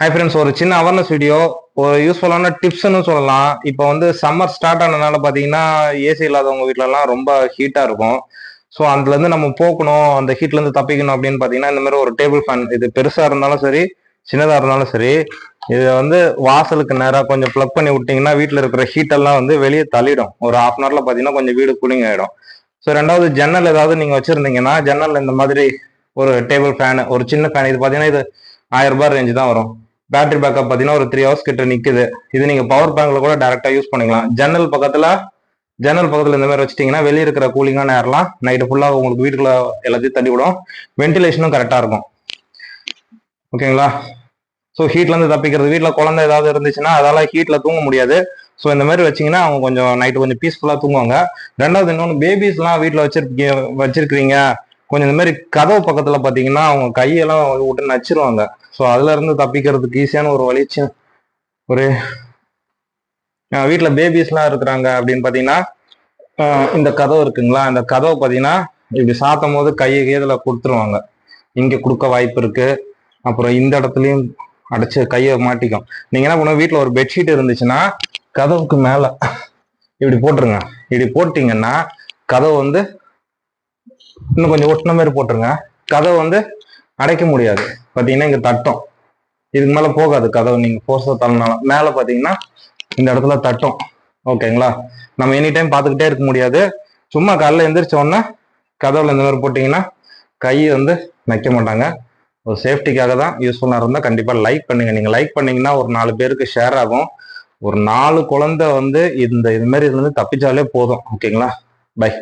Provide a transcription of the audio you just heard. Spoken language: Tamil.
ஹாய் ஃப்ரெண்ட்ஸ், ஒரு சின்ன அவேர்னஸ் வீடியோ, ஒரு யூஸ்ஃபுல்லான டிப்ஸ்ன்னு சொல்லலாம். இப்போ வந்து சம்மர் ஸ்டார்ட் ஆனதுனால பார்த்தீங்கன்னா, ஏசி இல்லாதவங்க வீட்லலாம் ரொம்ப ஹீட்டாக இருக்கும். ஸோ அதுலேருந்து நம்ம போக்கணும், அந்த ஹீட்லேருந்து தப்பிக்கணும் அப்படின்னு பார்த்தீங்கன்னா, இந்த மாதிரி ஒரு டேபிள் ஃபேன், இது பெருசாக இருந்தாலும் சரி, சின்னதாக இருந்தாலும் சரி, இதை வந்து வாசலுக்கு நேராக கொஞ்சம் ப்ளக் பண்ணி விட்டிங்கன்னா, வீட்டில் இருக்கிற ஹீட்டெல்லாம் வந்து வெளியே தள்ளிடும். ஒரு ஹாஃப் அன் ஹவரில் பார்த்தீங்கன்னா கொஞ்சம் வீடு கூலிங் ஆகிடும். ஸோ ரெண்டாவது, ஜன்னல் ஏதாவது நீங்கள் வச்சுருந்தீங்கன்னா, ஜன்னல் இந்த மாதிரி ஒரு டேபிள் ஃபேனு, ஒரு சின்ன ஃபேன், இது பார்த்தீங்கன்னா இது 1000 ரூபாய் ரேஞ்சு தான் வரும். பேட்டரி பேக்கப் பார்த்தீங்கன்னா ஒரு 3 ஹவர்ஸ் கிட்ட நிக்குது. இது நீங்க பவர் பேங்க்ல கூட டைரக்டா யூஸ் பண்ணிக்கலாம். ஜன்னல் பக்கத்துல இந்த மாதிரி வச்சிட்டீங்கன்னா வெளியே இருக்கிற கூலிங்கான ஏர்லாம் நைட்டு ஃபுல்லா உங்களுக்கு வீட்டுக்குள்ள எல்லாத்தையும் தள்ளி விடும். வென்டிலேஷனும் கரெக்டா இருக்கும். ஓகேங்களா? ஸோ ஹீட்ல இருந்து தப்பிக்கிறது, வீட்டுல குழந்தை ஏதாவது இருந்துச்சுன்னா அதால ஹீட்ல தூங்க முடியாது. ஸோ இந்த மாதிரி வச்சீங்கன்னா அவங்க கொஞ்சம் நைட்டு கொஞ்சம் பீஸ்ஃபுல்லா தூங்குவாங்க. ரெண்டாவது, இன்னொன்று, பேபிஸ்லாம் வீட்டில் வச்சிருக்கீங்க கொஞ்சம் இந்த மாதிரி கதவு பக்கத்துல பாத்தீங்கன்னா அவங்க கையெல்லாம் விட்டு நச்சிருவாங்க. ஸோ அதுல இருந்து தப்பிக்கிறதுக்கு ஈஸியான ஒரு வழி, ஒரு வீட்டில் பேபிஸ்லாம் இருக்கிறாங்க அப்படின்னு பார்த்தீங்கன்னா, இந்த கதவு இருக்குங்களா, இந்த கதவை பார்த்தீங்கன்னா இப்படி சாத்தும் போது கையை இதில் கொடுத்துருவாங்க. இங்கே கொடுக்க வாய்ப்பு இருக்கு. அப்புறம் இந்த இடத்துலையும் அடைச்சு கையை மாட்டிக்கும். நீங்கள் என்ன பண்ணுங்க, வீட்டில் ஒரு பெட்ஷீட் இருந்துச்சுன்னா கதவுக்கு மேலே இப்படி போட்டுருங்க. இப்படி போட்டிங்கன்னா கதவு வந்து இன்னும் கொஞ்சம் ஒட்டின மாதிரி போட்டுருங்க. கதவை வந்து அடைக்க முடியாது. பார்த்தீங்கன்னா இங்கே தட்டும், இதுக்கு மேலே போகாது கதவு. நீங்கள் ஃபோர்ஸாக தள்ளினாலும் மேலே பார்த்தீங்கன்னா இந்த இடத்துல தட்டும். ஓகேங்களா? நம்ம எனி டைம் பார்த்துக்கிட்டே இருக்க முடியாது. சும்மா காலைல எந்திரிச்ச உடனே கதவுல இந்த மாதிரி போட்டிங்கன்னா கை வந்து வைக்க மாட்டாங்க. ஒரு சேஃப்டிக்காக தான். யூஸ்ஃபுல்லாக இருந்தால் கண்டிப்பாக லைக் பண்ணுங்க. நீங்கள் லைக் பண்ணீங்கன்னா ஒரு 4 பேருக்கு ஷேர் ஆகும். ஒரு 4 குழந்தை வந்து இது மாதிரி இதுலேருந்து தப்பிச்சாலே போதும். ஓகேங்களா? பை.